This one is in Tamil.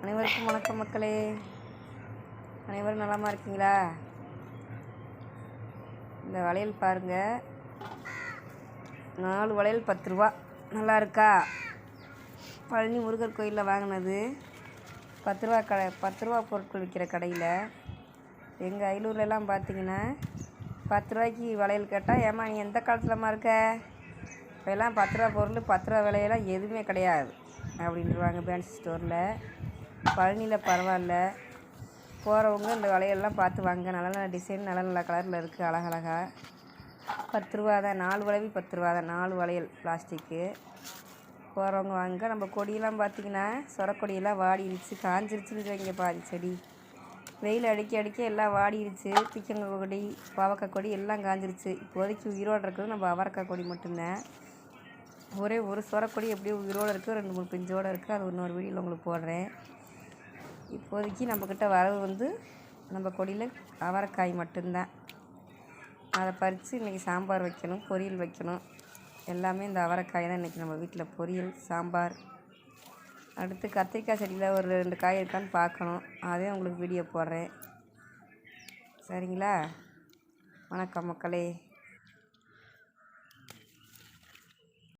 அனைவருக்கும் வணக்கம் மக்களே. அனைவரும் நலமாக இருக்கீங்களா? இந்த வளையல் பாருங்கள், 4 வளையல் 10 ரூபா. நல்லா இருக்கா? பழனி முருகர் கோயிலில் வாங்கினது. 10 ரூபா 10 ரூபா பொருட்கள் விற்கிற கடையில். எங்கள் அயலூர்லலாம் பார்த்தீங்கன்னா 10 ரூபாய்க்கு வளையல் கேட்டால், ஏம்மா நீ எந்த காலத்துலமா இருக்க, இப்போல்லாம் 10 ரூபா பொருள் 10 ரூபா விலையெல்லாம் எதுவுமே கிடையாது அப்படின்ட்டுருவாங்க ஃபேன்சி ஸ்டோரில். பழனியில் பரவாயில்ல, போகிறவங்க இந்த வளையல்லாம் பார்த்து வாங்க. நல்ல நல்ல டிசைன், நல்ல நல்ல கலரில் இருக்குது, அழகழகாக. 10 ரூபா தான், 4 வளையல் 10 ரூபா தான். 4 வளையல் பிளாஸ்டிக்கு. போகிறவங்க வாங்க. நம்ம கொடியெல்லாம் பார்த்திங்கன்னா சொரக்கொடியெல்லாம் வாடிடுச்சு, காஞ்சிருச்சுன்னு வைங்க. பாதி செடி வெயில் அடிக்க அடிக்க எல்லாம் வாடிடுச்சு. பிக்கங்காய் கொடி, பாவக்காய் கொடி எல்லாம் காஞ்சிருச்சு. இப்போதைக்கு உயிரோடு இருக்கிறது நம்ம அவரைக்காய் கொடி மட்டும்தான். ஒரே ஒரு சொரக்கொடி எப்படியும் உயிரோடு இருக்குது, 2-3 பிஞ்சோடு இருக்குது. அது இன்னொரு வீடியோவில் உங்களுக்கு போடுறேன். இப்போதைக்கு நம்மக்கிட்ட வரவு நம்ம கொடியில் அவரைக்காய் மட்டும்தான். அதை பறித்து இன்றைக்கி சாம்பார் வைக்கணும், பொரியல் வைக்கணும். எல்லாமே இந்த அவரைக்காய் தான் இன்றைக்கி நம்ம வீட்டில் பொரியல், சாம்பார். அடுத்து கத்திரிக்காய் செடியில் ஒரு 2 காய் இருக்கான்னு பார்க்கணும். அதே உங்களுக்கு வீடியோ போடுறேன். சரிங்களா? வணக்கம் மக்களே.